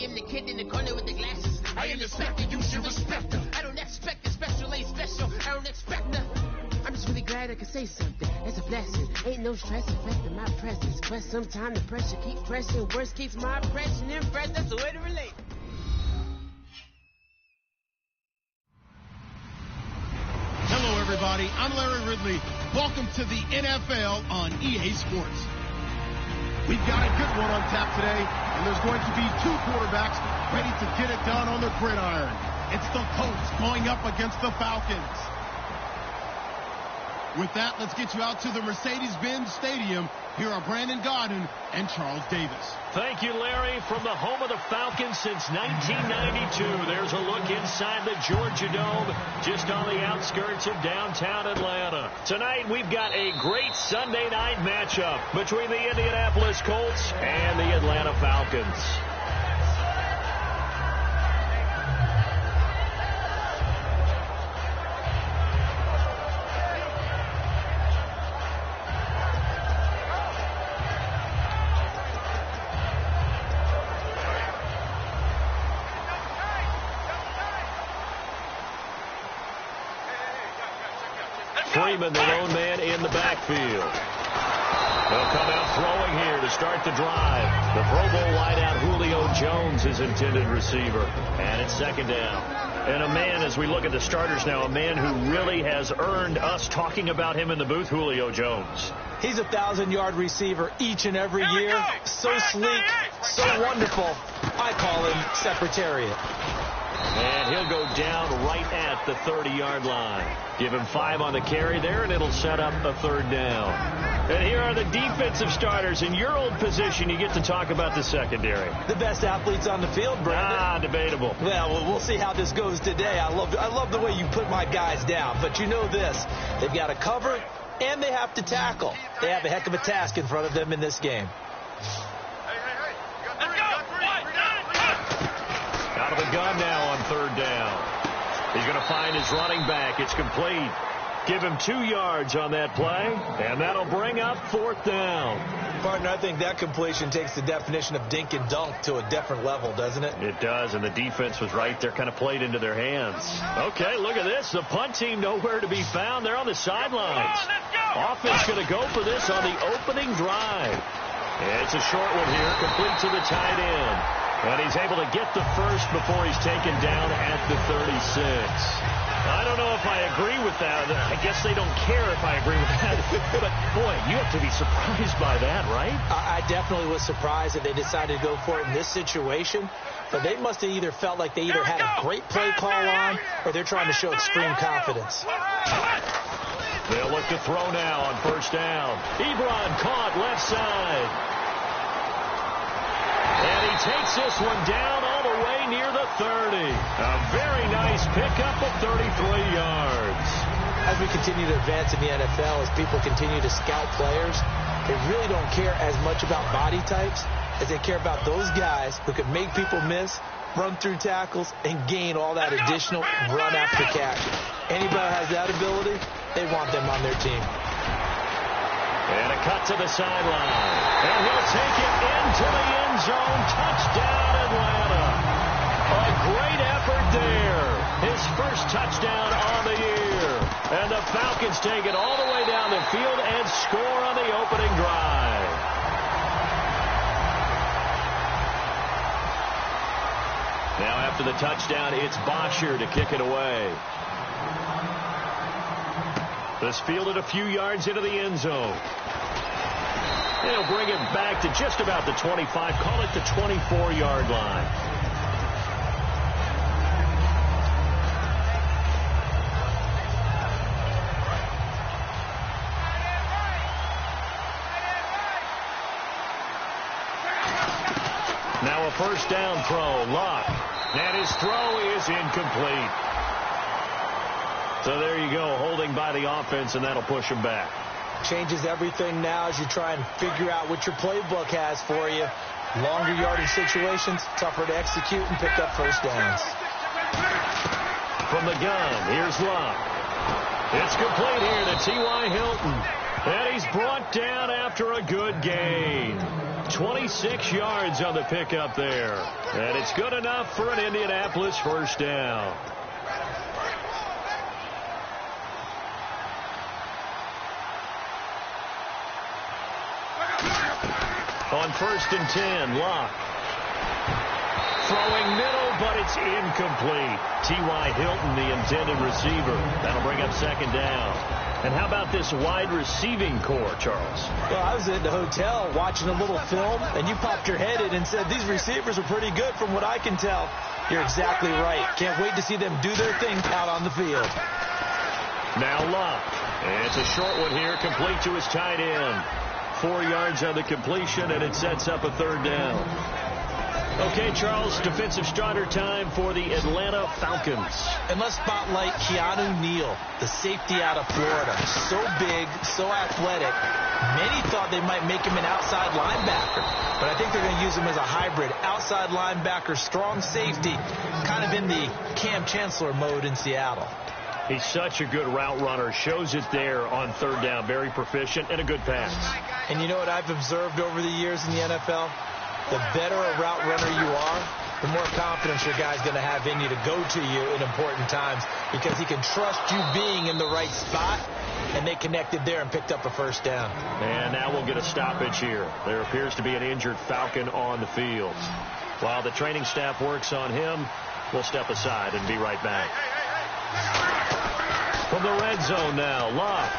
am the kid in the corner with the glasses. I am the specter, you should respect her. I don't expect the special, ain't special. I don't expect nothing. I'm just really glad I can say something. That's a blessing. Ain't no stress affecting my presence. But sometimes the pressure keeps pressing. Worst keeps my impression impressed. That's the way to relate. Hello, everybody. I'm Larry Ridley. Welcome to the NFL on EA Sports. We've got a good one on tap today, and there's going to be two quarterbacks ready to get it done on the gridiron. It's the Colts going up against the Falcons. With that, let's get you out to the Mercedes-Benz Stadium. Here are Brandon Gaudin and Charles Davis. Thank you, Larry. From the home of the Falcons since 1992, there's a look inside the Georgia Dome, just on the outskirts of downtown Atlanta. Tonight, we've got a great Sunday night matchup between the Indianapolis Colts and the Atlanta Falcons. Freeman, the lone man in the backfield. They'll come out throwing here to start the drive. The Pro Bowl wideout Julio Jones is intended receiver. And it's second down. And a man, as we look at the starters now, a man who really has earned us talking about him in the booth, Julio Jones. He's a 1,000-yard receiver each and every year. So sleek, so wonderful. I call him Secretariat. And he'll go down right at the 30-yard line. Give him 5 on the carry there, and it'll set up a third down. And here are the defensive starters. In your old position, you get to talk about the secondary. The best athletes on the field, Brandon. Debatable. Well, we'll see how this goes today. I love the way you put my guys down. But you know this. They've got to cover, and they have to tackle. They have a heck of a task in front of them in this game. Out of the gun now on third down. He's going to find his running back. It's complete. Give him 2 yards on that play, and that'll bring up fourth down. Partner, I think that completion takes the definition of dink and dunk to a different level, doesn't it? It does, and the defense was right there, kind of played into their hands. Okay, look at this. The punt team nowhere to be found. They're on the sidelines. Offense going to go for this on the opening drive. It's a short one here, complete to the tight end. And he's able to get the first before he's taken down at the 36. I don't know if I agree with that. I guess they don't care if I agree with that. But, boy, you have to be surprised by that, right? I definitely was surprised that they decided to go for it in this situation. But they must have either felt like they either had a great play call on or they're trying to show extreme confidence. They'll look to throw now on first down. Ebron caught left side. And he takes this one down all the way near the 30. A very nice pickup of 33 yards. As we continue to advance in the NFL, as people continue to scout players, they really don't care as much about body types as they care about those guys who can make people miss, run through tackles, and gain all that additional run after catch. Anybody who has that ability, they want them on their team. And a cut to the sideline. And he'll take it into the end zone. Touchdown, Atlanta. A great effort there. His first touchdown on the year. And the Falcons take it all the way down the field and score on the opening drive. Now after the touchdown, it's Bosher to kick it away. This fielded a few yards into the end zone. They'll bring it back to just about the 25, call it the 24-yard line. Now a first down throw, Locke. And his throw is incomplete. So there you go, holding by the offense, and that'll push him back. Changes everything now as you try and figure out what your playbook has for you. Longer yardage situations, tougher to execute and pick up first downs. From the gun, here's Locke. It's complete here to T.Y. Hilton. And he's brought down after a good gain. 26 yards on the pickup there. And it's good enough for an Indianapolis first down. On 1st and 10, Locke. Throwing middle, but it's incomplete. T.Y. Hilton, the intended receiver. That'll bring up 2nd down. And how about this wide receiving core, Charles? Well, I was at the hotel watching a little film, and you popped your head in and said, these receivers are pretty good from what I can tell. You're exactly right. Can't wait to see them do their thing out on the field. Now Locke. And it's a short one here, complete to his tight end. 4 yards on the completion, and it sets up a 3rd down. Okay, Charles, defensive starter time for the Atlanta Falcons. And let's spotlight Keanu Neal, the safety out of Florida. So big, so athletic. Many thought they might make him an outside linebacker, but I think they're going to use him as a hybrid. Outside linebacker, strong safety, kind of in the Cam Chancellor mode in Seattle. He's such a good route runner. Shows it there on 3rd down. Very proficient and a good pass. And you know what I've observed over the years in the NFL? The better a route runner you are, the more confidence your guy's going to have in you to go to you in important times because he can trust you being in the right spot, and they connected there and picked up a 1st down. And now we'll get a stoppage here. There appears to be an injured Falcon on the field. While the training staff works on him, we'll step aside and be right back. From the red zone now, Locke.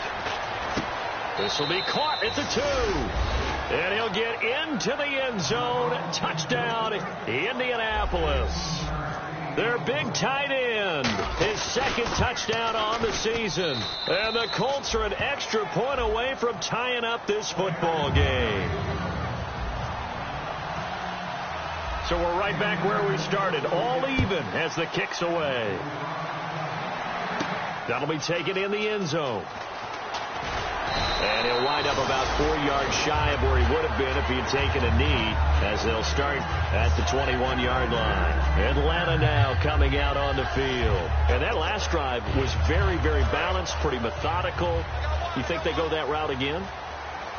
This will be caught at the 2. And he'll get into the end zone. Touchdown, Indianapolis. Their big tight end. His 2nd touchdown on the season. And the Colts are an extra point away from tying up this football game. So we're right back where we started. All even as the kick's away. That'll be taken in the end zone. And he'll wind up about 4 yards shy of where he would have been if he had taken a knee, as they'll start at the 21-yard line. Atlanta now coming out on the field. And that last drive was very, very balanced, pretty methodical. You think they go that route again?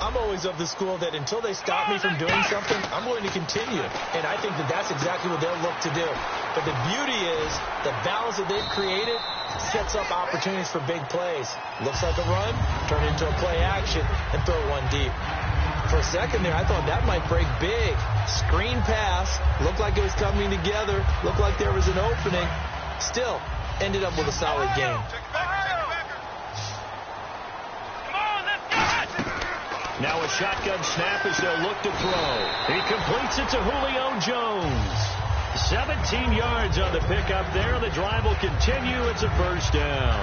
I'm always of the school that until they stop me from doing something, I'm going to continue. And I think that that's exactly what they'll look to do. But the beauty is the balance that they've created sets up opportunities for big plays. Looks like a run, turn into a play action, and throw one deep. For a second there, I thought that might break big. Screen pass, looked like it was coming together, looked like there was an opening. Still, ended up with a solid game. Now a shotgun snap as they'll look to throw. He completes it to Julio Jones. 17 yards on the pickup there. The drive will continue. It's a 1st down.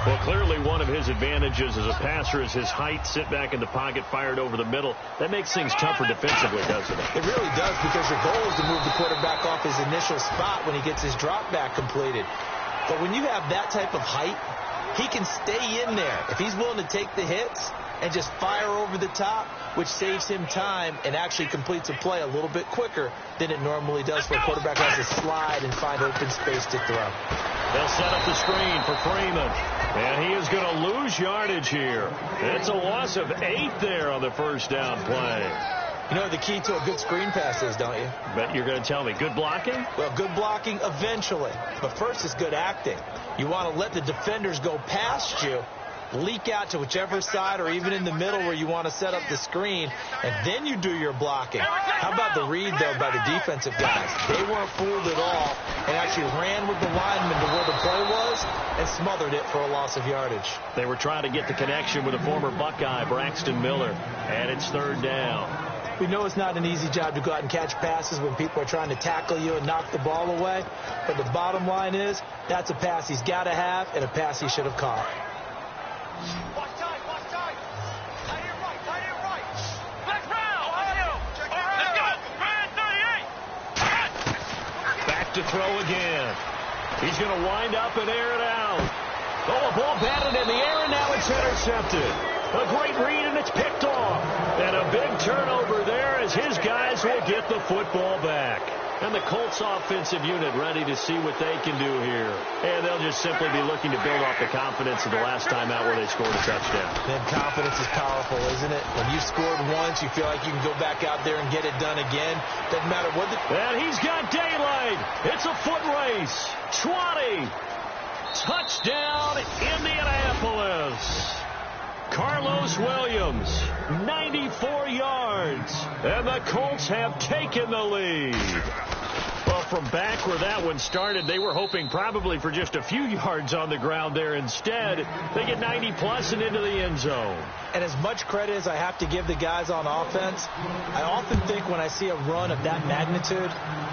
Well, clearly one of his advantages as a passer is his height. Sit back in the pocket, fired over the middle. That makes things tougher defensively, doesn't it? It really does, because your goal is to move the quarterback off his initial spot when he gets his drop back completed. But when you have that type of height, he can stay in there. If he's willing to take the hits and just fire over the top, which saves him time and actually completes a play a little bit quicker than it normally does for a quarterback who has to slide and find open space to throw. They'll set up the screen for Freeman. And he is going to lose yardage here. It's a loss of 8 there on the 1st down play. You know what the key to a good screen pass is, don't you? Bet you're going to tell me. Good blocking? Well, good blocking eventually. But first is good acting. You want to let the defenders go past you, leak out to whichever side or even in the middle where you want to set up the screen, and then you do your blocking. How about the read, though, by the defensive guys? They weren't fooled at all and actually ran with the lineman to where the play was and smothered it for a loss of yardage. They were trying to get the connection with a former Buckeye, Braxton Miller, and it's 3rd down. We know it's not an easy job to go out and catch passes when people are trying to tackle you and knock the ball away, but the bottom line is that's a pass he's got to have and a pass he should have caught. Watch tight. Tight end right. Back round. Let's go. Ryan 38. Back to throw again. He's going to wind up and air it out. Oh, a ball batted in the air, and now it's intercepted. A great read, and it's picked off. And a big turnover there as his guys will get the football back. And the Colts offensive unit ready to see what they can do here. And they'll just simply be looking to build off the confidence of the last time out where they scored a touchdown. Man, confidence is powerful, isn't it? When you scored once, you feel like you can go back out there and get it done again. Doesn't matter what the... And he's got daylight. It's a foot race. 20. Touchdown, Indianapolis. Carlos Williams, 94 yards. And the Colts have taken the lead. Well, from back where that one started, they were hoping probably for just a few yards on the ground there. Instead, they get 90-plus and into the end zone. And as much credit as I have to give the guys on offense, I often think when I see a run of that magnitude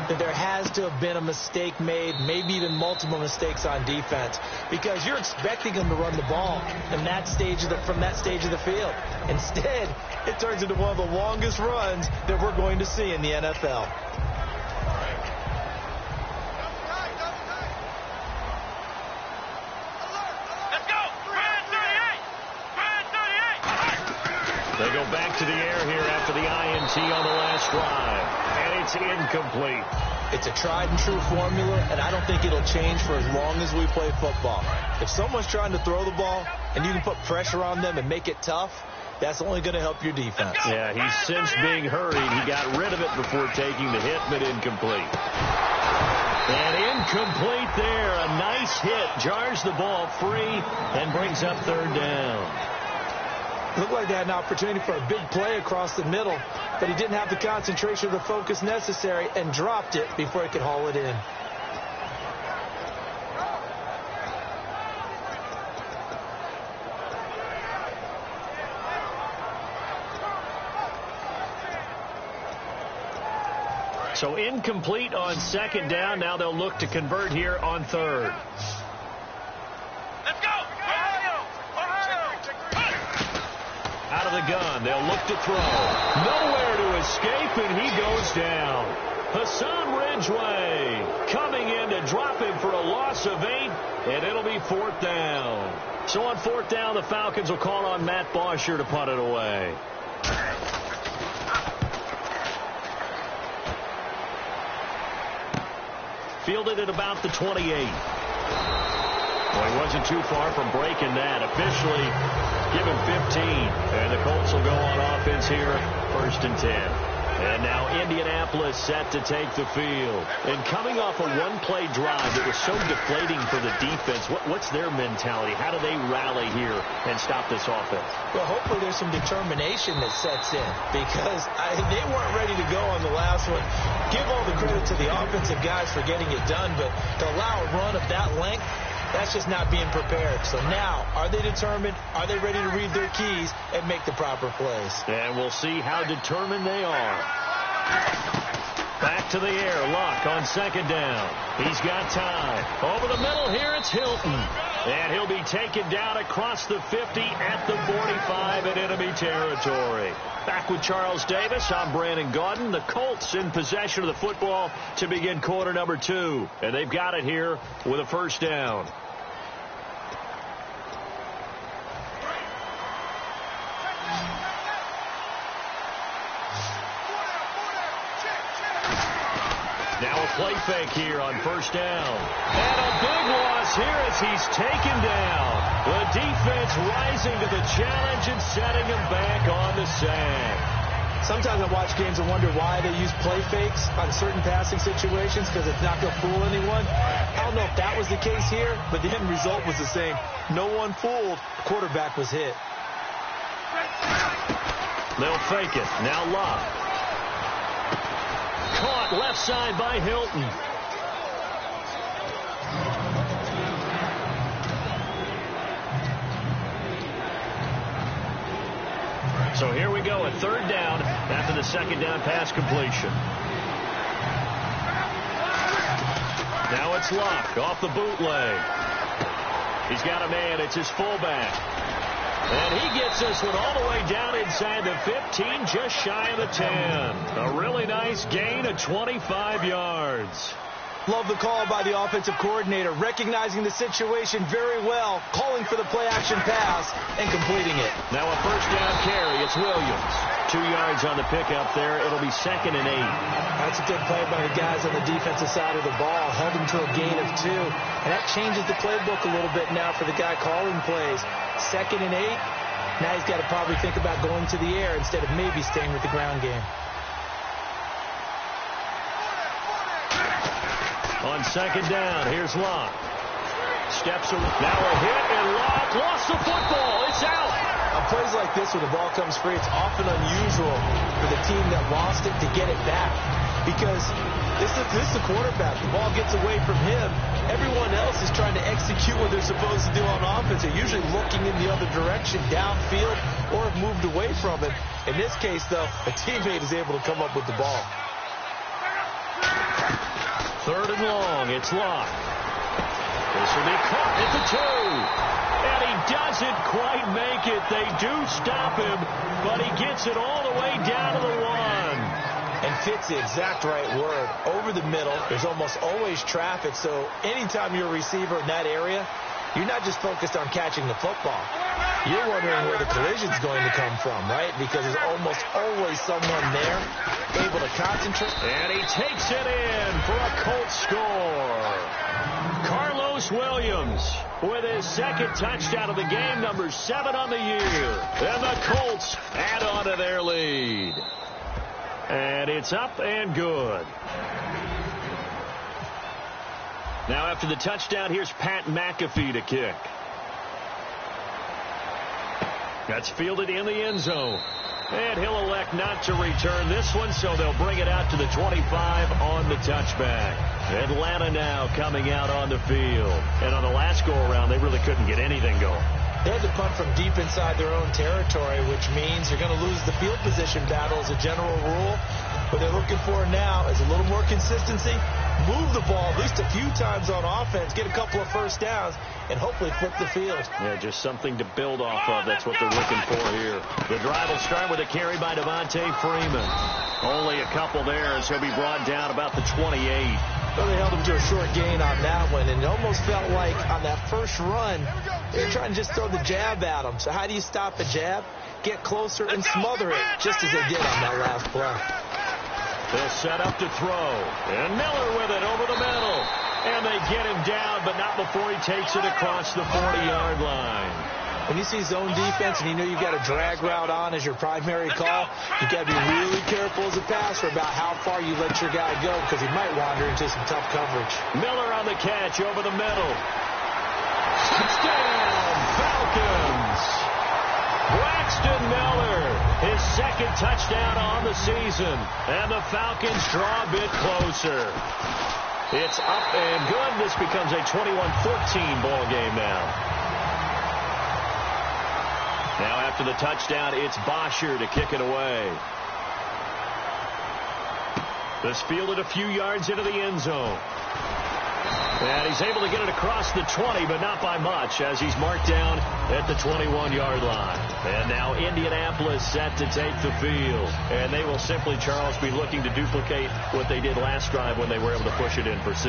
that there has to have been a mistake made, maybe even multiple mistakes on defense, because you're expecting them to run the ball from that stage of the field. Instead, it turns into one of the longest runs that we're going to see in the NFL. They go back to the air here after the INT on the last drive. And it's incomplete. It's a tried-and-true formula, and I don't think it'll change for as long as we play football. If someone's trying to throw the ball and you can put pressure on them and make it tough, that's only going to help your defense. Yeah, he's since being hurried. He got rid of it before taking the hit, but incomplete. And incomplete there. A nice hit. Jars the ball free and brings up third down. Looked like they had an opportunity for a big play across the middle, but he didn't have the concentration or the focus necessary and dropped it before he could haul it in. So incomplete on second down. Now they'll look to convert here on third. Let's go! Ohio! Out of the gun, they'll look to throw. Nowhere to escape, and he goes down. Hassan Ridgeway coming in to drop him for a loss of 8, and it'll be fourth down. So on fourth down, the Falcons will call on Matt Bosher to punt it away. Fielded at about the 28. Well, he wasn't too far from breaking that. Officially given 15. And the Colts will go on offense here, 1st and 10. And now Indianapolis set to take the field. And coming off a one-play drive that was so deflating for the defense, what's their mentality? How do they rally here and stop this offense? Well, hopefully there's some determination that sets in, because they weren't ready to go on the last one. Give all the credit to the offensive guys for getting it done, but to allow a run of that length, that's just not being prepared. So now, are they determined? Are they ready to read their keys and make the proper plays? And we'll see how determined they are. Back to the air. Luck on second down. He's got time. Over the middle here, it's Hilton. And he'll be taken down across the 50 at the 45 in enemy territory. Back with Charles Davis, I'm Brandon Gaudin. The Colts in possession of the football to begin quarter number 2. And they've got it here with a first down. Now a play fake here on first down. And a big loss here as he's taken down. The defense rising to the challenge and setting him back on the sack. Sometimes I watch games and wonder why they use play fakes on certain passing situations, because it's not going to fool anyone. I don't know if that was the case here, but the end result was the same. No one fooled. The quarterback was hit. They'll fake it. Now Luck. Caught left side by Hilton. So here we go, a third down after the second down pass completion. Now it's Luck off the bootleg. He's got a man. It's his fullback. And he gets this one all the way down inside the 15, just shy of the 10. A really nice gain of 25 yards. Love the call by the offensive coordinator, recognizing the situation very well, calling for the play-action pass, and completing it. Now a first down carry. It's Williams. 2 yards on the pickup there. It'll be 2nd and 8. That's a good play by the guys on the defensive side of the ball. Held them to a gain of 2. And that changes the playbook a little bit now for the guy calling plays. 2nd and 8. Now he's got to probably think about going to the air instead of maybe staying with the ground game. On 2nd down, here's Locke. Steps around. Now a hit, and Locke lost the football. It's out. On plays like this, when the ball comes free, it's often unusual for the team that lost it to get it back. Because this is the quarterback. The ball gets away from him. Everyone else is trying to execute what they're supposed to do on offense. They're usually looking in the other direction, downfield, or have moved away from it. In this case, though, a teammate is able to come up with the ball. 3rd and long. It's Locke. This will be caught at the 2. And he doesn't quite make it. They do stop him, but he gets it all the way down to the 1. And fits the exact right word. Over the middle, there's almost always traffic, so anytime you're a receiver in that area, you're not just focused on catching the football. You're wondering where the collision's going to come from, right? Because there's almost always someone there able to concentrate. And he takes it in for a Colts score. Carlos Williams with his 2nd touchdown of the game, number 7 on the year. And the Colts add on to their lead. And it's up and good. Now after the touchdown, here's Pat McAfee to kick. That's fielded in the end zone. And he'll elect not to return this one, so they'll bring it out to the 25 on the touchback. Atlanta now coming out on the field. And on the last go-around, they really couldn't get anything going. They had to punt from deep inside their own territory, which means you're going to lose the field position battle as a general rule. What they're looking for now is a little more consistency, move the ball at least a few times on offense, get a couple of first downs, and hopefully flip the field. Yeah, just something to build off of. That's what they're looking for here. The drive will start with a carry by Devontae Freeman. Only a couple there as he'll be brought down about the 28. Well, they held him to a short gain on that one, and it almost felt like on that first run, they were trying to just throw the jab at him. So how do you stop a jab? Get closer and smother it, just as they did on that last play. They'll set up to throw. And Miller with it over the middle. And they get him down, but not before he takes it across the 40-yard line. When you see zone defense and you know you've got a drag route on as your primary call, you've got to be really careful as a passer about how far you let your guy go because he might wander into some tough coverage. Miller on the catch over the middle. Touchdown, Falcons. Braxton Miller, his 2nd touchdown on the season. And the Falcons draw a bit closer. It's up and good. This becomes a 21-14 ball game now. Now after the touchdown, it's Bosher to kick it away. This fielded a few yards into the end zone. And he's able to get it across the 20, but not by much, as he's marked down at the 21-yard line. And now Indianapolis set to take the field. And they will simply, Charles, be looking to duplicate what they did last drive when they were able to push it in for 6.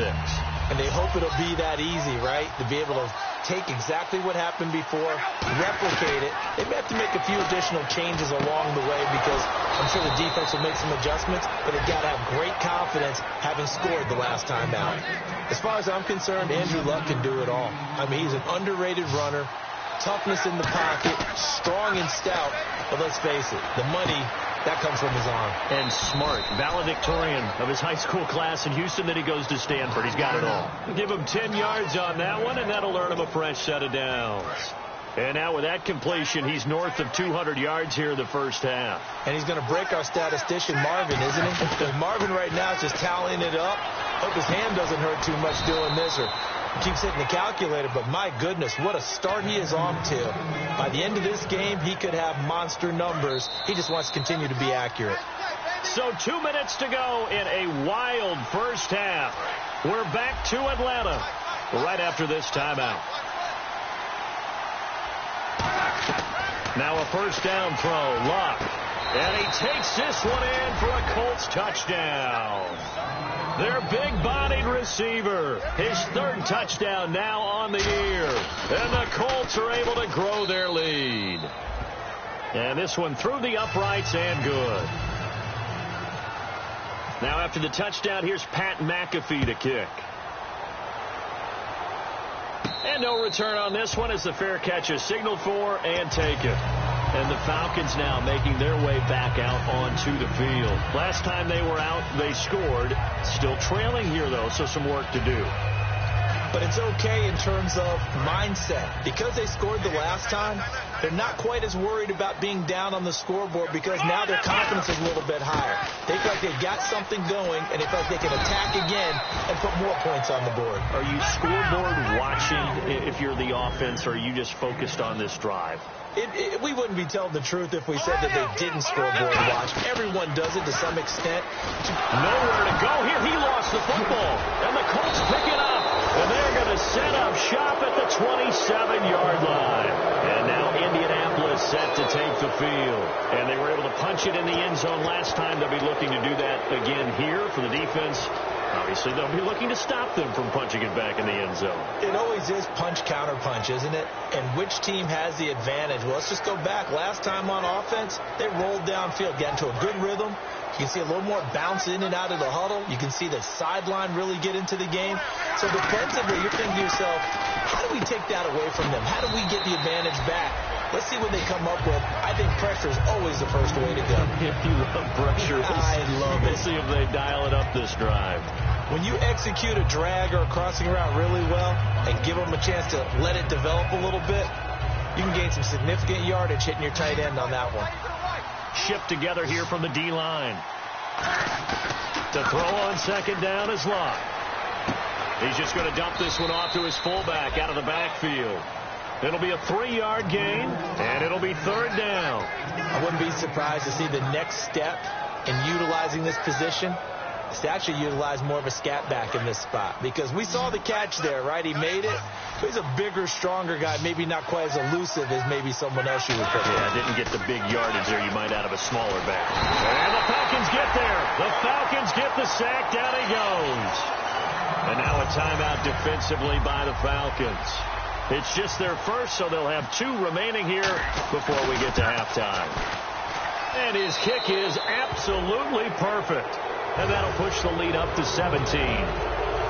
And they hope it'll be that easy, right? To be able to take exactly what happened before, replicate it. They may have to make a few additional changes along the way because I'm sure the defense will make some adjustments, but they've got to have great confidence having scored the last time out. As far as I'm concerned, Andrew Luck can do it all. I mean, he's an underrated runner, toughness in the pocket, strong and stout, but let's face it, the money, that comes from his arm. And smart, valedictorian of his high school class in Houston, then he goes to Stanford. He's got it all. Give him 10 yards on that one, and that'll earn him a fresh set of downs. And now with that completion, he's north of 200 yards here in the first half. And he's going to break our statistician, Marvin, isn't he? Because Marvin right now is just tallying it up. Hope his hand doesn't hurt too much doing this or keeps hitting the calculator. But my goodness, what a start he is on to. By the end of this game, he could have monster numbers. He just wants to continue to be accurate. So 2 minutes to go in a wild first half. We're back to Atlanta right after this timeout. Now a first down throw, Luck. And he takes this one in for a Colts touchdown. Their big-bodied receiver, his 3rd touchdown now on the year. And the Colts are able to grow their lead. And this one through the uprights and good. Now after the touchdown, here's Pat McAfee to kick. And no return on this one as the fair catch is signaled for and taken. And the Falcons now making their way back out onto the field. Last time they were out, they scored. Still trailing here, though, so some work to do. But it's okay in terms of mindset. Because they scored the last time, they're not quite as worried about being down on the scoreboard because now their confidence is a little bit higher. They feel like they've got something going, and they feel like they can attack again and put more points on the board. Are you scoreboard watching if you're the offense, or are you just focused on this drive? We wouldn't be telling the truth if we said that they didn't scoreboard watch. Everyone does it to some extent. Nowhere to go here. He lost the football, and the Colts pick it up. And they're going to set up shop at the 27-yard line. And now Indianapolis set to take the field. And they were able to punch it in the end zone last time. They'll be looking to do that again here for the defense. Obviously, they'll be looking to stop them from punching it back in the end zone. It always is punch, counter punch, isn't it? And which team has the advantage? Well, let's just go back. Last time on offense, they rolled downfield, got into a good rhythm. You can see a little more bounce in and out of the huddle. You can see the sideline really get into the game. So defensively, you're thinking to yourself, how do we take that away from them? How do we get the advantage back? Let's see what they come up with. I think pressure is always the first way to go. If you love pressure, I love it. We'll see if they dial it up this drive. When you execute a drag or a crossing route really well and give them a chance to let it develop a little bit, you can gain some significant yardage hitting your tight end on that one. Shipped together here from the D-line. To throw on second down is Locke. He's just going to dump this one off to his fullback out of the backfield. It'll be a 3-yard gain, and it'll be third down. I wouldn't be surprised to see the next step in utilizing this position is to actually utilize more of a scat back in this spot. Because we saw the catch there, right? He made it. But he's a bigger, stronger guy, maybe not quite as elusive as maybe someone else you would put. Yeah, didn't get the big yardage there you might out of a smaller back. And the Falcons get there. The Falcons get the sack. Down he goes. And now a timeout defensively by the Falcons. It's just their first, so they'll have 2 remaining here before we get to halftime. And his kick is absolutely perfect. And that'll push the lead up to 17.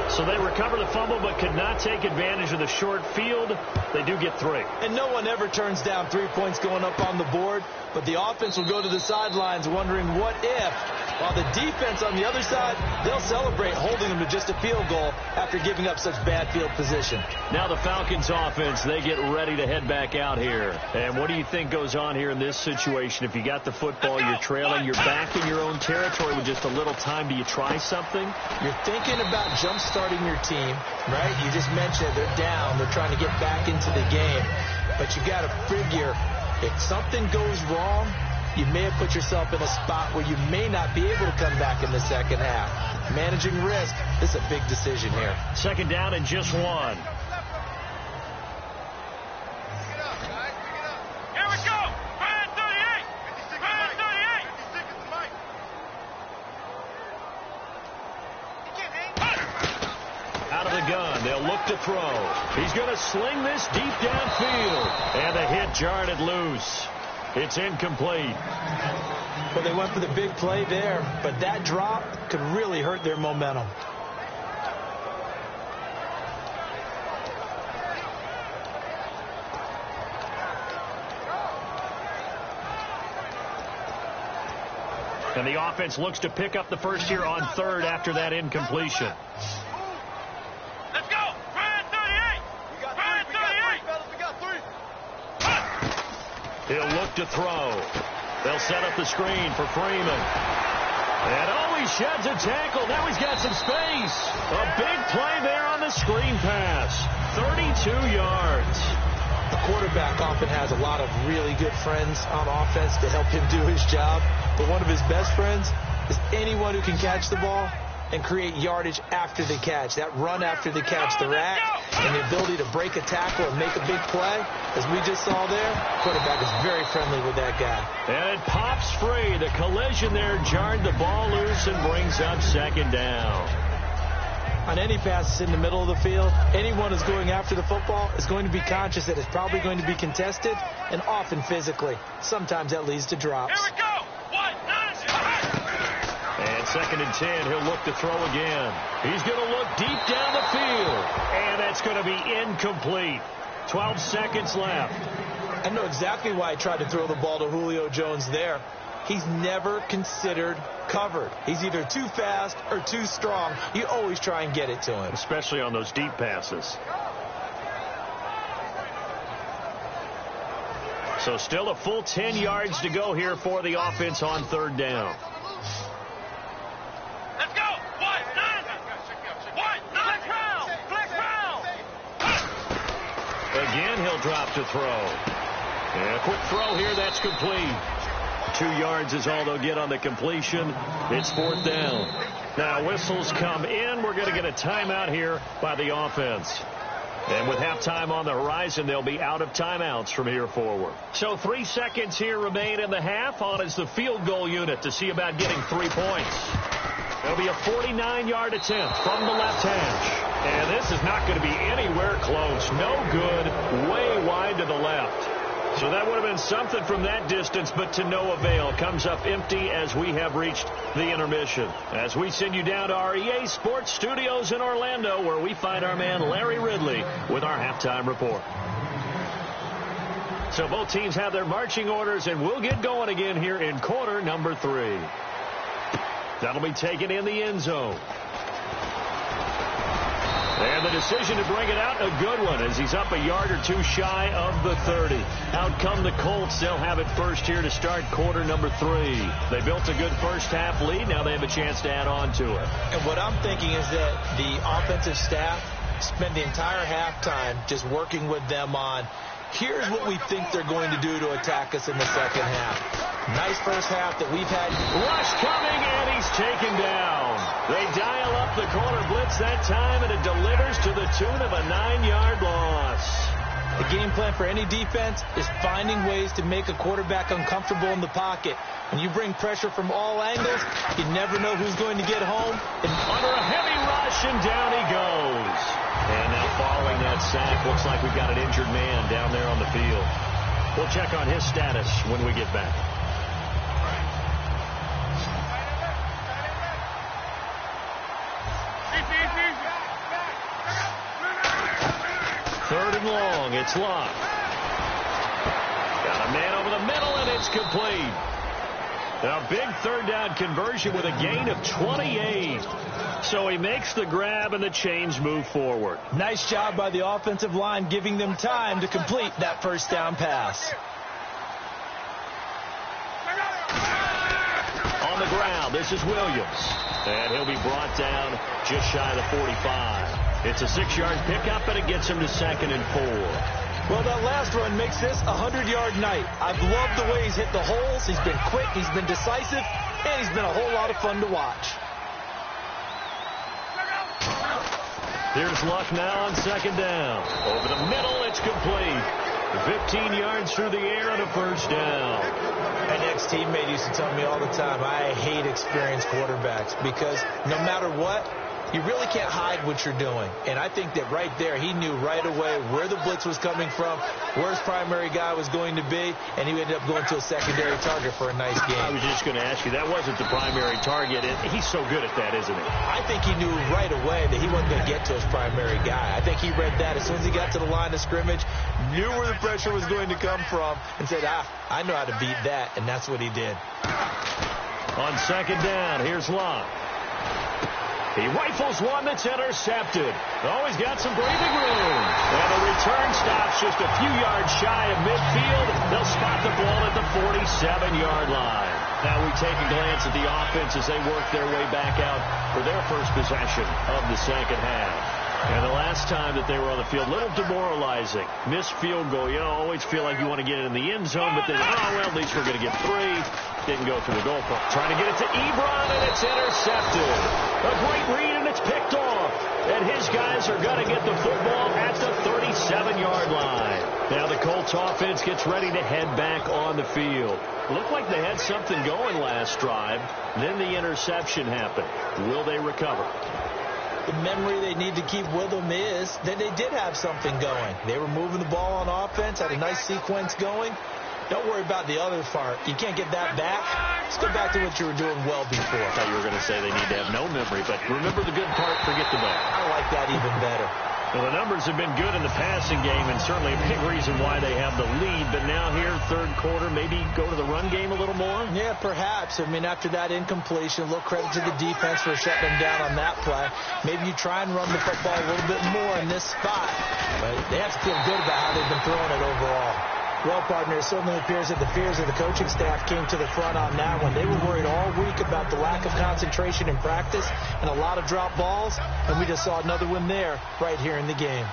So they recover the fumble but could not take advantage of the short field. They do get 3. And no one ever turns down 3 points going up on the board. But the offense will go to the sidelines wondering what if. While the defense on the other side, they'll celebrate holding them to just a field goal after giving up such bad field position. Now the Falcons offense, they get ready to head back out here. And what do you think goes on here in this situation? If you got the football, you're trailing, you're back in your own territory with just a little time. Do you try something? You're thinking about jump-starting your team, right? You just mentioned they're down. They're trying to get back into the game. But you got to figure if something goes wrong, you may have put yourself in a spot where you may not be able to come back in the second half. Managing risk, this is a big decision here. Second down and just 1. Here we go. Brand 38. Brand 38. Out of the gun, they'll look to throw. He's going to sling this deep downfield. And the hit jarred it loose. It's incomplete. Well, they went for the big play there, but that drop could really hurt their momentum. And the offense looks to pick up the first here on 3rd after that incompletion. Let's go. Brand 38. Brand 38. We got 3. He'll look to throw. They'll set up the screen for Freeman. And he sheds a tackle. Now he's got some space. A big play there on the screen pass. 32 yards. The quarterback often has a lot of really good friends on offense to help him do his job. But one of his best friends is anyone who can catch the ball and create yardage after the catch. That run after the catch, the rack, and the ability to break a tackle and make a big play, as we just saw there, quarterback is very friendly with that guy. And it pops free. The collision there jarred the ball loose and brings up second down. On any passes in the middle of the field, anyone who's going after the football is going to be conscious that it's probably going to be contested, and often physically. Sometimes that leads to drops. Here we go. 1, 9, And 2nd and 10, he'll look to throw again. He's going to look deep down the field. And that's going to be incomplete. 12 seconds left. I know exactly why I tried to throw the ball to Julio Jones there. He's never considered covered. He's either too fast or too strong. You always try and get it to him. Especially on those deep passes. So still a full 10 yards to go here for the offense on 3rd down. let's go. 1, 9, 1, 9, flex round. Again, he'll drop to throw. And a quick throw here, that's complete. 2 yards is all they'll get on the completion. It's 4th down. Now whistles come in. We're going to get a timeout here by the offense. And with halftime on the horizon, they'll be out of timeouts from here forward. So 3 seconds here remain in the half. On is the field goal unit to see about getting 3 points. It'll be a 49-yard attempt from the left hash. And this is not going to be anywhere close. No good. Way wide to the left. So that would have been something from that distance, but to no avail. Comes up empty as we have reached the intermission. As we send you down to our EA Sports Studios in Orlando, where we find our man Larry Ridley with our halftime report. So both teams have their marching orders, and we'll get going again here in quarter number 3. That'll be taken in the end zone. And the decision to bring it out, a good one, as he's up a yard or 2 shy of the 30. Out come the Colts. They'll have it first here to start quarter number 3. They built a good first half lead. Now they have a chance to add on to it. And what I'm thinking is that the offensive staff spent the entire halftime just working with them on, here's what we think they're going to do to attack us in the second half. Nice first half that we've had. Rush coming, and he's taken down. They dial up the corner blitz that time, and it delivers to the tune of a 9-yard loss. The game plan for any defense is finding ways to make a quarterback uncomfortable in the pocket. When you bring pressure from all angles, you never know who's going to get home. And under a heavy rush, and down he goes. And now following that sack, looks like we've got an injured man down there on the field. We'll check on his status when we get back. Third and long, it's locked. Got a man over the middle, and it's complete. A big 3rd down conversion with a gain of 28. So he makes the grab, and the chains move forward. Nice job by the offensive line, giving them time to complete that first down pass. On the ground, this is Williams. And he'll be brought down just shy of the 45. It's a 6-yard pickup, and it gets him to 2nd and 4. Well, that last run makes this a 100-yard night. I've loved the way he's hit the holes. He's been quick, he's been decisive, and he's been a whole lot of fun to watch. Here's Luck now on 2nd down. Over the middle, it's complete. 15 yards through the air and a first down. An ex-teammate used to tell me all the time, I hate experienced quarterbacks because no matter what, you really can't hide what you're doing. And I think that right there, he knew right away where the blitz was coming from, where his primary guy was going to be, and he ended up going to a secondary target for a nice game. I was just going to ask you, that wasn't the primary target. He's so good at that, isn't he? I think he knew right away that he wasn't going to get to his primary guy. I think he read that as soon as he got to the line of scrimmage, knew where the pressure was going to come from, and said, I know how to beat that, and that's what he did. On 2nd down, here's Long. He rifles one that's intercepted. Oh, he's got some breathing room. And the return stops just a few yards shy of midfield. They'll spot the ball at the 47-yard line. Now we take a glance at the offense as they work their way back out for their first possession of the second half. And the last time that they were on the field, a little demoralizing. Missed field goal. You know, always feel like you want to get it in the end zone, but then, well, at least we're going to get 3. Didn't go through the goal post. Trying to get it to Ebron, and it's intercepted. A great read, and it's picked off. And his guys are going to get the football at the 37-yard line. Now the Colts offense gets ready to head back on the field. Looked like they had something going last drive. Then the interception happened. Will they recover? The memory they need to keep with them is that they did have something going. They were moving the ball on offense, had a nice sequence going. Don't worry about the other part. You can't get that back. Let's go back to what you were doing well before. I thought you were going to say they need to have no memory, but remember the good part, forget the bad. I like that even better. Well, the numbers have been good in the passing game, and certainly a big reason why they have the lead. But now here, third quarter, maybe go to the run game a little more? Yeah, perhaps. I mean, after that incompletion, a little credit to the defense for shutting them down on that play. Maybe you try and run the football a little bit more in this spot. But they have to feel good about how they've been throwing it overall. Well, partner, it certainly appears that the fears of the coaching staff came to the front on that one. They were worried all week about the lack of concentration in practice and a lot of drop balls, and we just saw another one there right here in the game.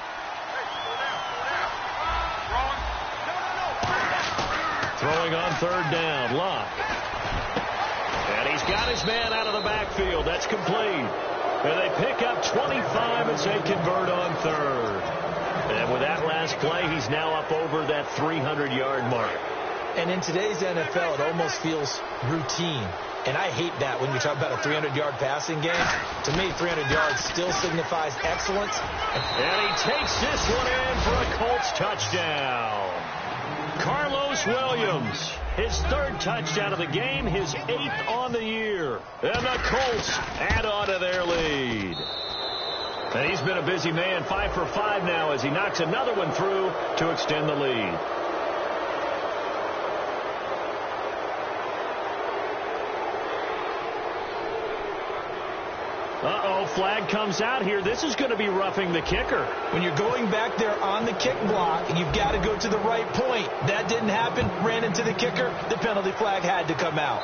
Throwing on third down, Locke. And he's got his man out of the backfield. That's complete. And they pick up 25 as they convert on third. And with that last play, he's now up over that 300-yard mark. And in today's NFL, it almost feels routine. And I hate that when you talk about a 300-yard passing game. To me, 300 yards still signifies excellence. And he takes this one in for a Colts touchdown. Carlos Williams, his third touchdown of the game, his 8th on the year. And the Colts add on to their lead. And he's been a busy man, 5 for 5 now as he knocks another one through to extend the lead. Uh-oh, flag comes out here. This is going to be roughing the kicker. When you're going back there on the kick block, you've got to go to the right point. That didn't happen. Ran into the kicker. The penalty flag had to come out.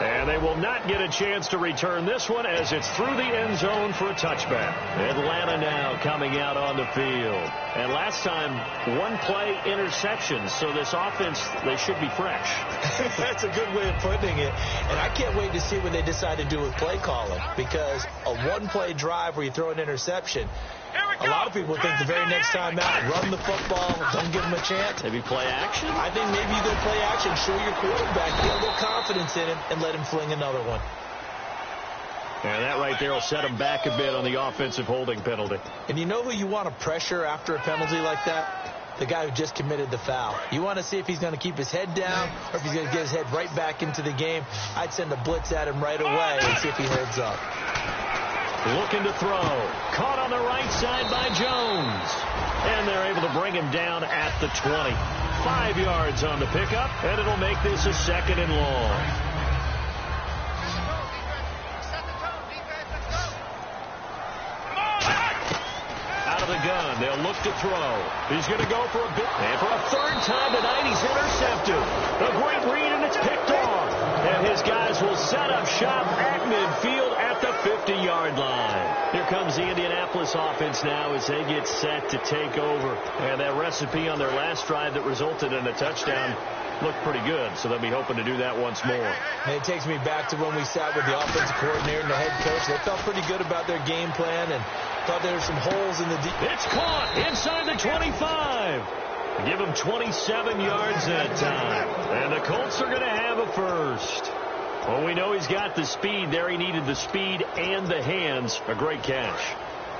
And they will not get a chance to return this one as it's through the end zone for a touchback. Atlanta now coming out on the field. And last time, one play interception. So this offense, they should be fresh. That's a good way of putting it. And I can't wait to see what they decide to do with play calling. Because a one-play drive where you throw an interception, a lot of people think the very next time out, run the football, don't give them a chance. Maybe play action? I think maybe you go play action, show your quarterback, get a little confidence in him, and let him fling another one. And that right there will set him back a bit on the offensive holding penalty. And you know who you want to pressure after a penalty like that? The guy who just committed the foul. You want to see if he's going to keep his head down or if he's going to get his head right back into the game. I'd send a blitz at him right away and see if he holds up. Looking to throw. Caught on the right side by Jones. And they're able to bring him down at the 20. 5 yards on the pickup, and it'll make this a 2nd and long. Out of the gun, they'll look to throw. He's going to go for a bit. And for a third time tonight, he's intercepted. A great read, and it's picked off. And his guys will set up shop at midfield at the 50-yard line. Here comes the Indianapolis offense now as they get set to take over. And that recipe on their last drive that resulted in a touchdown looked pretty good, so they'll be hoping to do that once more. And it takes me back to when we sat with the offensive coordinator and the head coach. They felt pretty good about their game plan and thought there were some holes in the It's caught inside the 25. Give him 27 yards that time. And the Colts are going to have a first. Well, we know he's got the speed there. He needed the speed and the hands. A great catch.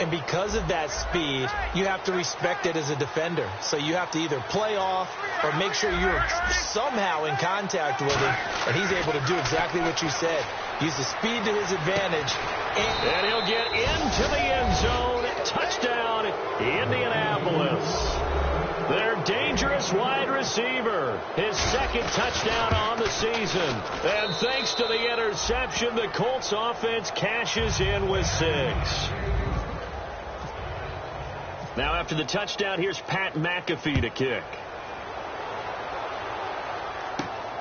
And because of that speed, you have to respect it as a defender. So you have to either play off or make sure you're somehow in contact with him. And he's able to do exactly what you said. Use the speed to his advantage. And he'll get into the end zone. Touchdown, Indianapolis. Their dangerous wide receiver. His 2nd touchdown on the season. And thanks to the interception, the Colts offense cashes in with 6. Now after the touchdown, here's Pat McAfee to kick.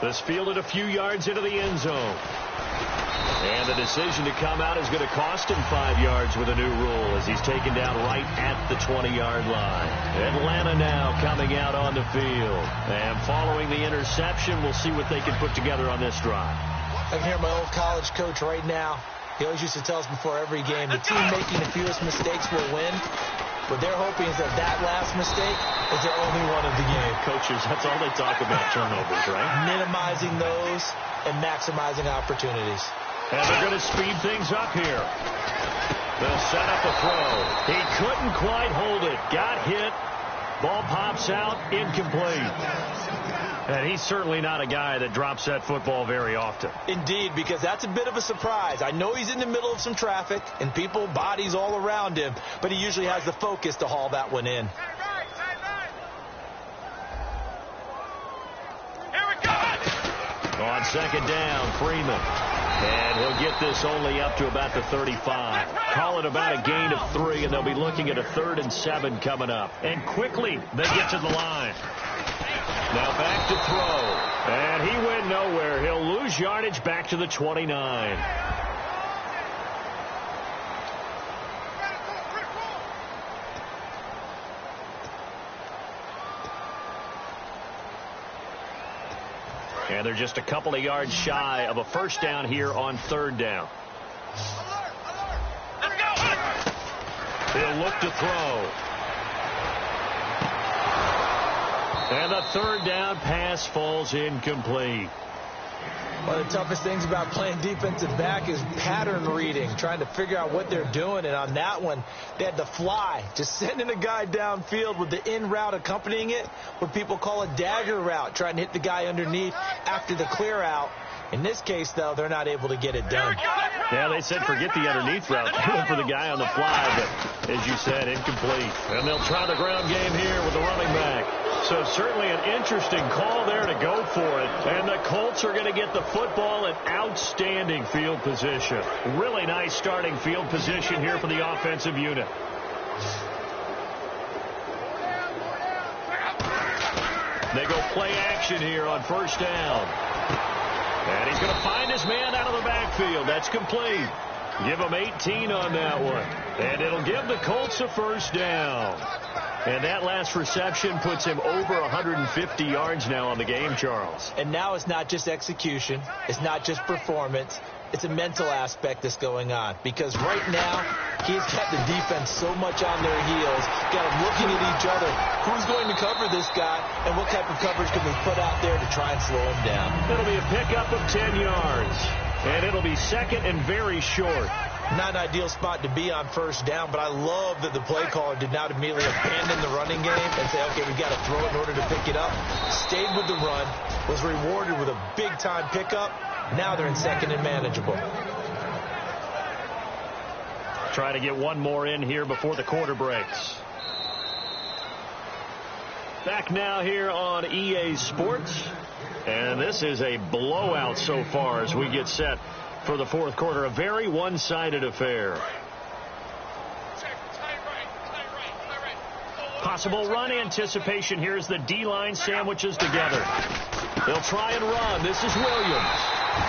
This fielded a few yards into the end zone. And the decision to come out is going to cost him 5 yards with a new rule as he's taken down right at the 20-yard line. Atlanta now coming out on the field. And following the interception, we'll see what they can put together on this drive. I can hear my old college coach right now. He always used to tell us before every game, the team making the fewest mistakes will win. What they're hoping is that that last mistake is their only one of the game. Coaches, that's all they talk about, turnovers, right? Minimizing those and maximizing opportunities. And they're going to speed things up here. They'll set up a throw. He couldn't quite hold it. Got hit. Ball pops out, incomplete. And he's certainly not a guy that drops that football very often. Indeed, because that's a bit of a surprise. I know he's in the middle of some traffic and people, bodies all around him, but he usually has the focus to haul that one in. Here we go! On second down, Freeman. And he'll get this only up to about the 35. Call it about a gain of 3, and they'll be looking at a 3rd and 7 coming up. And quickly, they get to the line. Now back to throw. And he went nowhere. He'll lose yardage back to the 29. And they're just a couple of yards shy of a first down here on 3rd down. Let's go! He'll look to throw. And the 3rd down pass falls incomplete. One of the toughest things about playing defensive back is pattern reading, trying to figure out what they're doing. And on that one, they had to fly, just sending a guy downfield with the in route accompanying it, what people call a dagger route, trying to hit the guy underneath after the clear out. In this case, though, they're not able to get it done. Yeah, they said forget the underneath route. Going for the guy on the fly, but as you said, incomplete. And they'll try the ground game here with the running back. So certainly an interesting call there to go for it. And the Colts are going to get the football in outstanding field position. Really nice starting field position here for the offensive unit. They go play action here on first down. And he's going to find his man out of the backfield. That's complete. Give him 18 on that one. And it'll give the Colts a first down. And that last reception puts him over 150 yards now on the game, Charles. And now it's not just execution. It's not just performance. It's a mental aspect that's going on. Because right now, he's got the defense so much on their heels, got them looking at each other. Who's going to cover this guy, and what type of coverage can we put out there to try and slow him down? It'll be a pickup of 10 yards. And it'll be second and very short. Not an ideal spot to be on first down, but I love that the play caller did not immediately abandon the running game and say, okay, we've got to throw it in order to pick it up. Stayed with the run, was rewarded with a big-time pickup. Now they're in second and manageable. Try to get one more in here before the quarter breaks. Back now here on EA Sports. And this is a blowout so far as we get set for the fourth quarter. A very one-sided affair. Possible run anticipation here as the D-line sandwiches together. They'll try and run. This is Williams.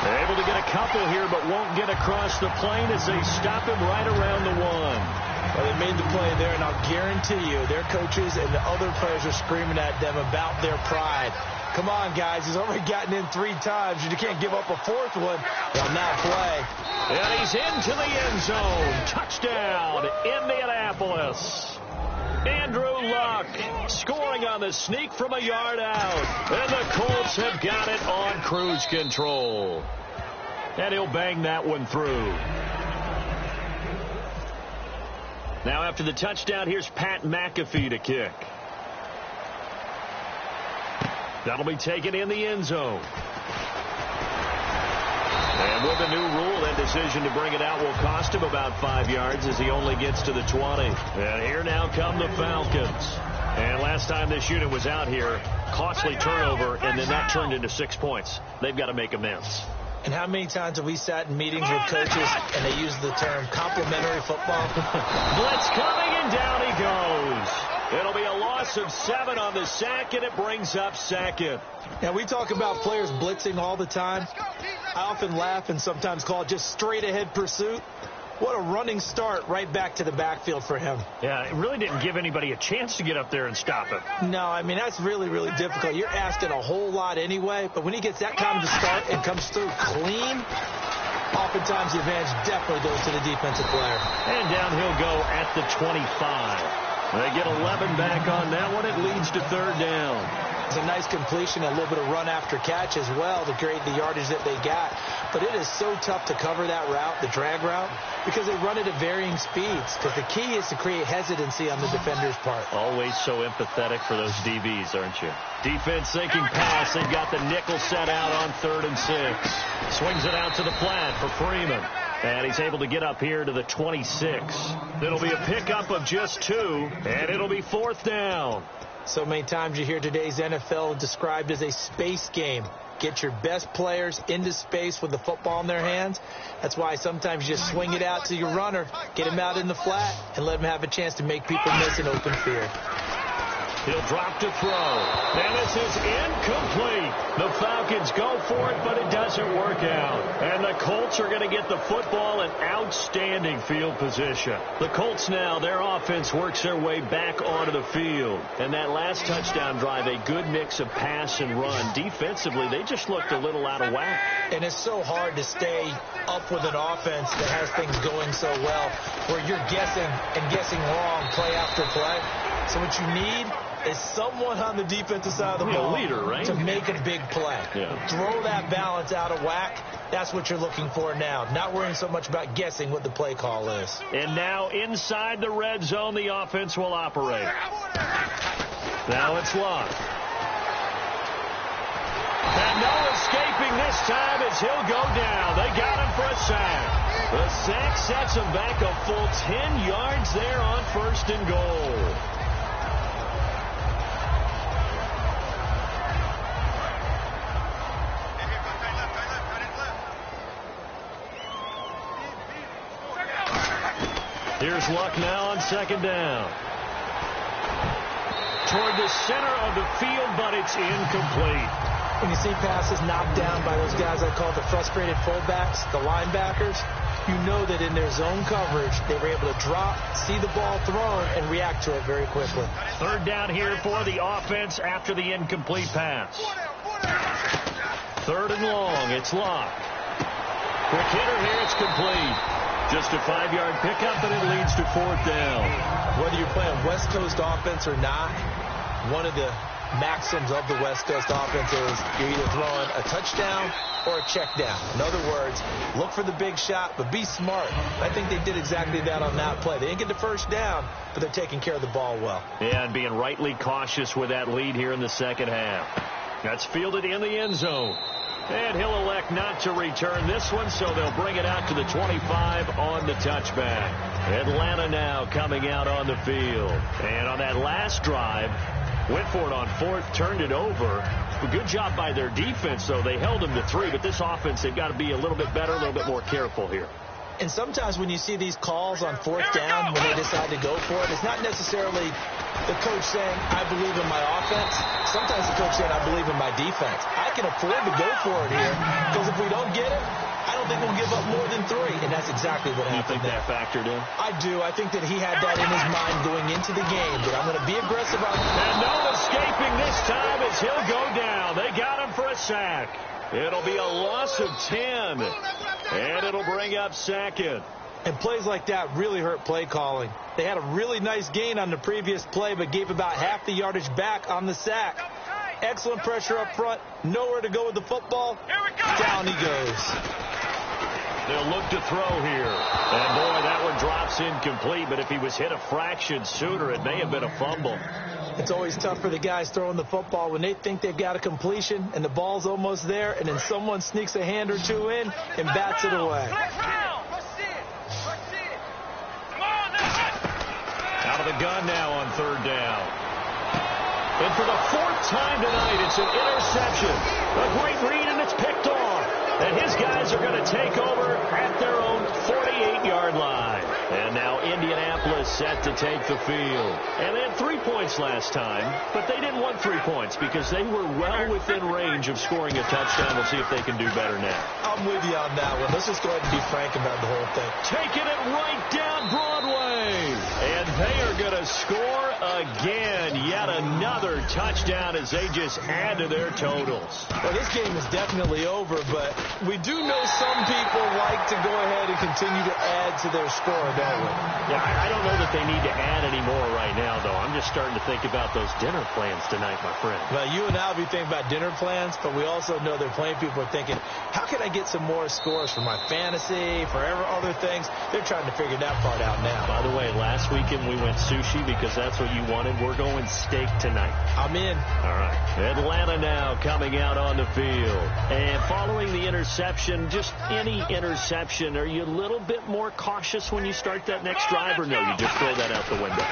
They're able to get a couple here, but won't get across the plane as they stop him right around the 1. Well, they made the play there, and I'll guarantee you their coaches and the other players are screaming at them about their pride. Come on, guys. He's already gotten in 3 times. You can't give up a 4th one. They'll not play. And he's into the end zone. Touchdown, Indianapolis. Andrew Luck scoring on the sneak from a yard out. And the Colts have got it on cruise control. And he'll bang that one through. Now after the touchdown, here's Pat McAfee to kick. That'll be taken in the end zone. And with the new rule, that decision to bring it out will cost him about 5 yards as he only gets to the 20. And here now come the Falcons. And last time this unit was out here, costly turnover, and then that turned into 6 points. They've got to make amends. And how many times have we sat in meetings with coaches and they use the term complimentary football? Blitz coming, and down he goes. It'll be a loss of 7 on the sack, and it brings up second. Now, we talk about players blitzing all the time. I often laugh and sometimes call it just straight-ahead pursuit. What a running start right back to the backfield for him. Yeah, it really didn't give anybody a chance to get up there and stop him. No, I mean, that's really, really difficult. You're asking a whole lot anyway, but when he gets that kind of a start and comes through clean, oftentimes the advantage definitely goes to the defensive player. And down he'll go at the 25. They get 11 back on that one. It leads to 3rd down. It's a nice completion, a little bit of run after catch as well to create the yardage that they got. But it is so tough to cover that route, the drag route, because they run it at varying speeds. Because the key is to create hesitancy on the defender's part. Always so empathetic for those DBs, aren't you? Defense sinking pass. They've got the nickel set out on 3rd and 6. Swings it out to the flat for Freeman. And he's able to get up here to the 26. It'll be a pickup of just 2, and it'll be 4th down. So many times you hear today's NFL described as a space game. Get your best players into space with the football in their hands. That's why sometimes you just swing it out to your runner, get him out in the flat, and let him have a chance to make people miss an open field. He'll drop to throw. And this is incomplete. The Falcons go for it, but it doesn't work out. And the Colts are going to get the football in outstanding field position. The Colts now, their offense works their way back onto the field. And that last touchdown drive, a good mix of pass and run. Defensively, they just looked a little out of whack. And it's so hard to stay up with an offense that has things going so well, where you're guessing and guessing wrong play after play. So what you need is someone on the defensive side of the ball, leader, right? to make a big play. Yeah. Throw that balance out of whack. That's what you're looking for now. Not worrying so much about guessing what the play call is. And now inside the red zone, the offense will operate. Now it's Luck. And no escaping this time as he'll go down. They got him for a sack. The sack sets him back a full 10 yards there on 1st and goal. Here's Luck now on 2nd down. Toward the center of the field, but it's incomplete. When you see passes knocked down by those guys I call the frustrated fullbacks, the linebackers, you know that in their zone coverage, they were able to drop, see the ball thrown, and react to it very quickly. 3rd down here for the offense after the incomplete pass. 3rd and long, it's Luck. Quick hitter here, it's complete. Just a 5-yard pickup, and it leads to 4th down. Whether you're playing West Coast offense or not, one of the maxims of the West Coast offense is you're either throwing a touchdown or a check down. In other words, look for the big shot, but be smart. I think they did exactly that on that play. They didn't get the 1st down, but they're taking care of the ball well. Yeah, and being rightly cautious with that lead here in the 2nd half. That's fielded in the end zone. And he'll elect not to return this one, so they'll bring it out to the 25 on the touchback. Atlanta now coming out on the field. And on that last drive, went for it on 4th, turned it over. A good job by their defense, though. They held them to 3, but this offense, they've got to be a little bit better, a little bit more careful here. And sometimes when you see these calls on 4th down, when they decide to go for it, it's not necessarily the coach saying, I believe in my offense. Sometimes the coach saying, I believe in my defense. I can afford to go for it here, because if we don't get it, I don't think we'll give up more than 3. And that's exactly what happened. You think that factored in? I do. I think that he had that in his mind going into the game, that I'm going to be aggressive on. And no escaping this time as he'll go down. They got him for a sack. It'll be a loss of 10. And it'll bring up 2nd. And plays like that really hurt play calling. They had a really nice gain on the previous play, but gave about half the yardage back on the sack. Excellent pressure up front. Nowhere to go with the football. Down he goes. They'll look to throw here. And, boy, that one drops incomplete. But if he was hit a fraction sooner, it may have been a fumble. It's always tough for the guys throwing the football when they think they've got a completion and the ball's almost there, and then someone sneaks a hand or two in and bats it away. Out of the gun now on 3rd down. And for the 4th time tonight, it's an interception. A great read, and it's picked off. And his guys are going to take over at their own 48-yard line. And now Indianapolis set to take the field. And they had 3 points last time, but they didn't want 3 points because they were well within range of scoring a touchdown. We'll see if they can do better now. I'm with you on that one. Let's just go ahead and be frank about the whole thing. Taking it right down Broadway. And They are going to score again. Yet another touchdown as they just add to their totals. Well, this game is definitely over, but we do know some people like to go ahead and continue to add to their score, don't we? Yeah, I don't know that they need to add any more right now, though. I'm just starting to think about those dinner plans tonight, my friend. Well, you and I will be thinking about dinner plans, but we also know that plenty of people are thinking, how can I get some more scores for my fantasy, for other things? They're trying to figure that part out now. By the way, last weekend we went sushi because that's what you wanted. We're going steak tonight. I'm in. All right. Atlanta now coming out on the field. And following the interception, just any interception, are you a little bit more cautious when you start that next drive, or no, you just throw that out the window?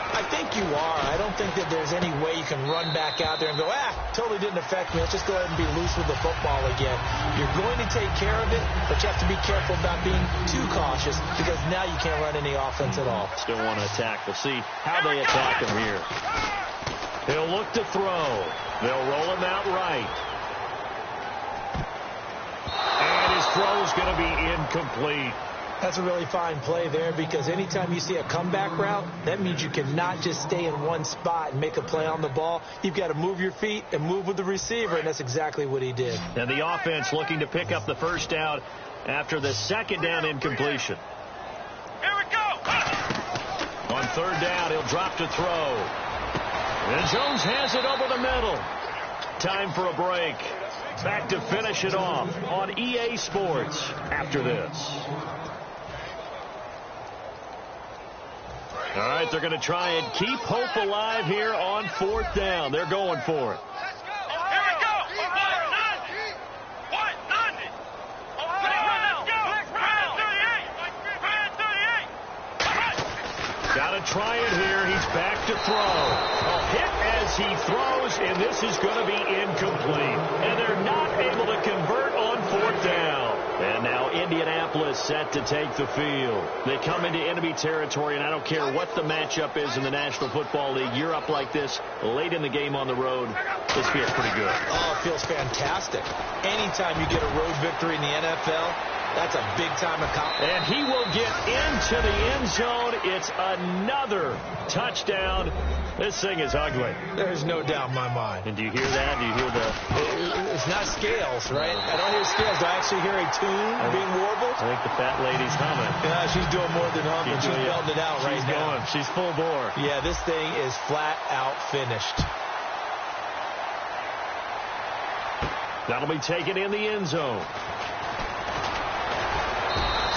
I think you are. I don't think that there's any way you can run back out there and go, totally didn't affect me. Let's just go ahead and be loose with the football again. You're going to take care of it, but you have to be careful about being too cautious because now you can't run any offense at all. Still want to attack. We'll see how they attack him here. He'll look to throw. They'll roll him out right. And his throw's going to be incomplete. That's a really fine play there because anytime you see a comeback route, that means you cannot just stay in one spot and make a play on the ball. You've got to move your feet and move with the receiver, and that's exactly what he did. And the offense looking to pick up the first down after the second down incompletion. Here we go. On third down, he'll drop to throw. And Jones has it over the middle. Time for a break. Back to finish it off on EA Sports after this. All right, they're going to try and keep hope alive here on fourth down. They're going for it. Let's go. Here we go. What? None. Got to try it here. He's back to throw. A hit as he throws, and this is going to be incomplete. And they're not able to convert on fourth down. And now Indianapolis set to take the field. They come into enemy territory, and I don't care what the matchup is in the National Football League. You're up like this late in the game on the road. This feels pretty good. Oh, it feels fantastic. Anytime you get a road victory in the NFL, that's a big-time accomplishment. And he will get into the end zone. It's another touchdown. This thing is ugly. There's no doubt in my mind. And do you hear that? Do you hear the... It's not scales, right? I don't hear scales. Do I actually hear a tune being warbled? I think the fat lady's humming. Yeah, she's doing more than humming. She's belting it out right now. She's full bore. Yeah, this thing is flat out finished. That'll be taken in the end zone.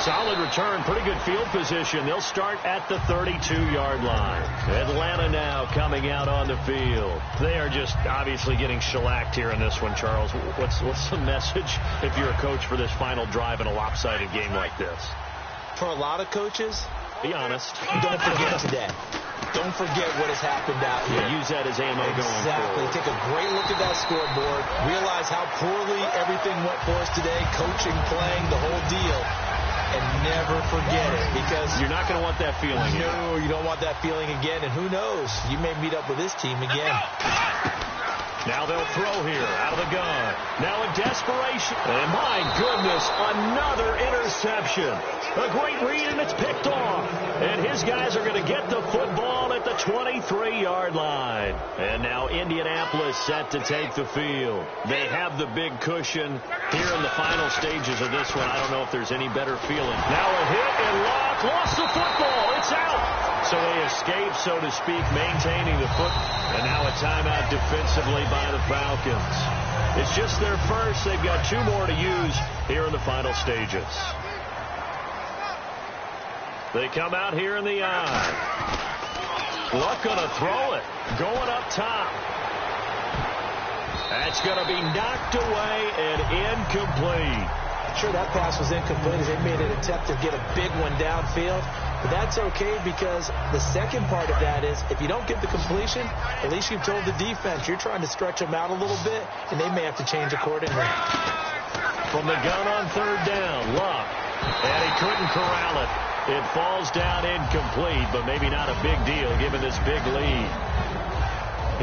Solid return, pretty good field position. They'll start at the 32-yard line. Atlanta now coming out on the field. They are just obviously getting shellacked here in this one, Charles. What's the message if you're a coach for this final drive in a lopsided game like this? For a lot of coaches, be honest. Don't forget today. Don't forget what has happened out here. Yeah, use that as ammo going forward. Exactly. Take a great look at that scoreboard. Realize how poorly everything went for us today. Coaching, playing, the whole deal. And never forget it, because you're not going to want that feeling. No, you don't want that feeling again. And who knows? You may meet up with this team again. Now they'll throw here out of the gun. Now in desperation. And my goodness, another interception. A great read, and it's picked off. And his guys are going to get the football at the 23-yard line. And now Indianapolis set to take the field. They have the big cushion here in the final stages of this one. I don't know if there's any better feeling. Now a hit and Locke lost the football. It's out. So they escape, so to speak, maintaining the foot. And now a timeout defensively by the Falcons. It's just their first. They've got two more to use here in the final stages. They come out here in the eye. Luck going to throw it. Going up top. That's going to be knocked away and incomplete. Sure, that pass was incomplete as they made an attempt to get a big one downfield. But that's okay, because the second part of that is if you don't get the completion, at least you've told the defense you're trying to stretch them out a little bit, and they may have to change accordingly. From the gun on third down, Luck. And he couldn't corral it. It falls down incomplete, but maybe not a big deal given this big lead.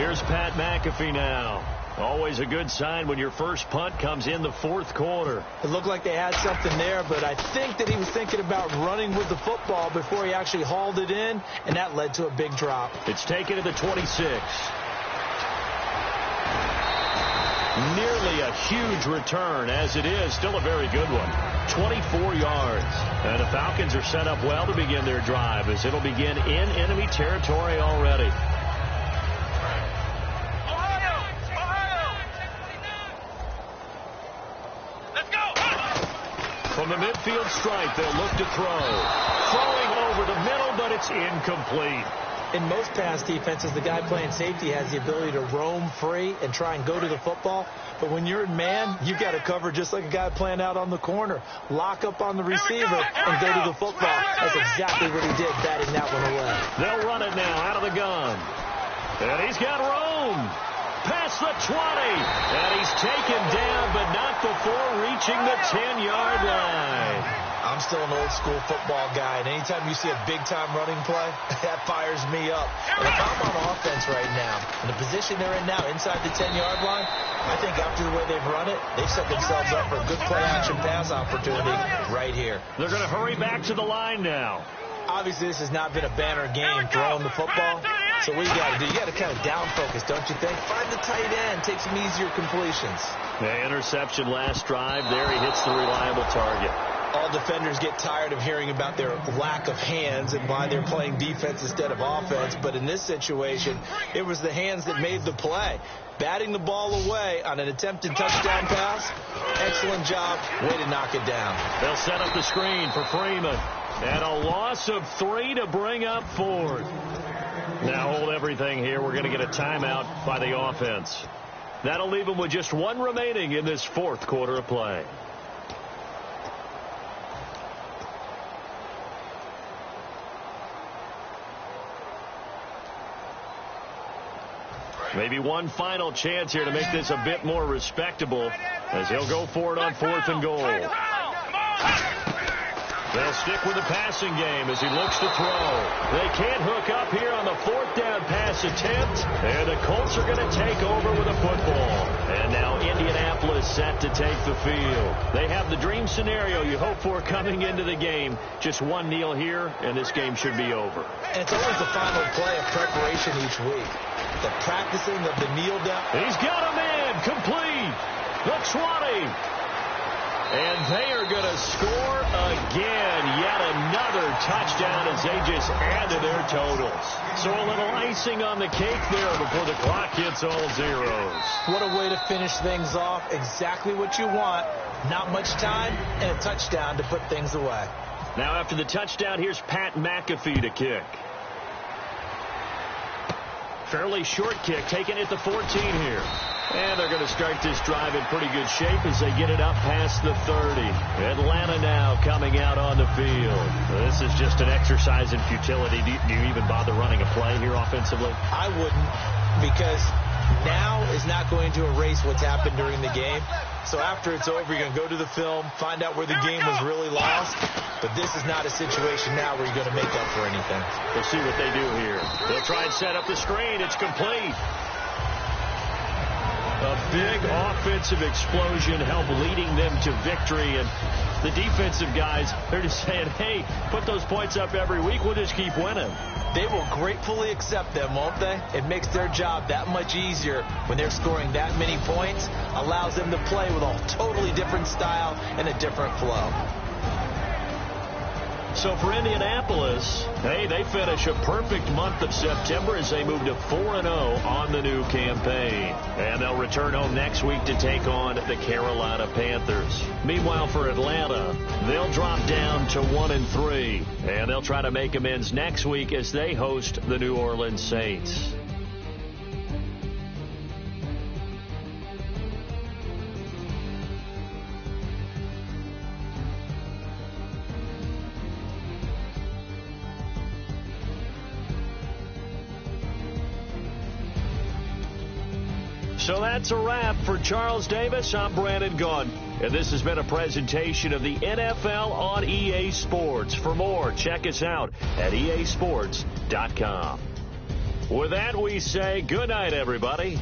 Here's Pat McAfee now. Always a good sign when your first punt comes in the fourth quarter. It looked like they had something there, but I think that he was thinking about running with the football before he actually hauled it in, and that led to a big drop. It's taken to the 26. Nearly a huge return, as it is still a very good one. 24 yards. And the Falcons are set up well to begin their drive, as it'll begin in enemy territory already. From the midfield stripe, they'll look to throw. Throwing over the middle, but it's incomplete. In most pass defenses, the guy playing safety has the ability to roam free and try and go to the football. But when you're in man, you've got to cover just like a guy playing out on the corner. Lock up on the receiver and go to the football. That's exactly what he did, batting that one away. They'll run it now out of the gun. And he's got room. Past the 20. And he's taken down, but not before reaching the 10-yard line. I'm still an old-school football guy, and anytime you see a big-time running play, that fires me up. And if I'm on offense right now, in the position they're in now, inside the 10-yard line, I think after the way they've run it, they've set themselves up for a good play-action pass opportunity right here. They're going to hurry back to the line now. Obviously, this has not been a banner game throwing the football. So what you got to do, you got to kind of down focus, don't you think? Find the tight end, take some easier completions. The interception last drive. There he hits the reliable target. All defenders get tired of hearing about their lack of hands and why they're playing defense instead of offense. But in this situation, it was the hands that made the play. Batting the ball away on an attempted touchdown pass. Excellent job. Way to knock it down. They'll set up the screen for Freeman. And a loss of 3 to bring up 4. Now hold everything here. We're going to get a timeout by the offense. That'll leave them with just one remaining in this fourth quarter of play. Maybe one final chance here to make this a bit more respectable, as he'll go for it on 4th and goal. They'll stick with the passing game as he looks to throw. They can't hook up here on the 4th down pass attempt, and the Colts are going to take over with a football. And now Indianapolis set to take the field. They have the dream scenario you hope for coming into the game. Just one kneel here, and this game should be over. And it's always the final play of preparation each week. The practicing of the kneel down. He's got him in, complete. The 20. And they are going to score again. Yet another touchdown as they just add to their totals. So a little icing on the cake there before the clock hits all zeros. What a way to finish things off. Exactly what you want. Not much time and a touchdown to put things away. Now after the touchdown, here's Pat McAfee to kick. Fairly short kick, taken at the 14 here. And they're going to start this drive in pretty good shape as they get it up past the 30. Atlanta now coming out on the field. This is just an exercise in futility. Do you even bother running a play here offensively? I wouldn't, because now is not going to erase what's happened during the game. So after it's over, you're going to go to the film, find out where the game was really lost. But this is not a situation now where you're going to make up for anything. We'll see what they do here. They'll try and set up the screen. It's complete. A big offensive explosion helped leading them to victory. And the defensive guys, they're just saying, hey, put those points up every week. We'll just keep winning. They will gratefully accept them, won't they? It makes their job that much easier when they're scoring that many points. Allows them to play with a totally different style and a different flow. So for Indianapolis, hey, they finish a perfect month of September as they move to 4-0 on the new campaign. And they'll return home next week to take on the Carolina Panthers. Meanwhile, for Atlanta, they'll drop down to 1-3. And they'll try to make amends next week as they host the New Orleans Saints. So that's a wrap for Charles Davis. I'm Brandon Gunn. And this has been a presentation of the NFL on EA Sports. For more, check us out at easports.com. With that, we say good night, everybody.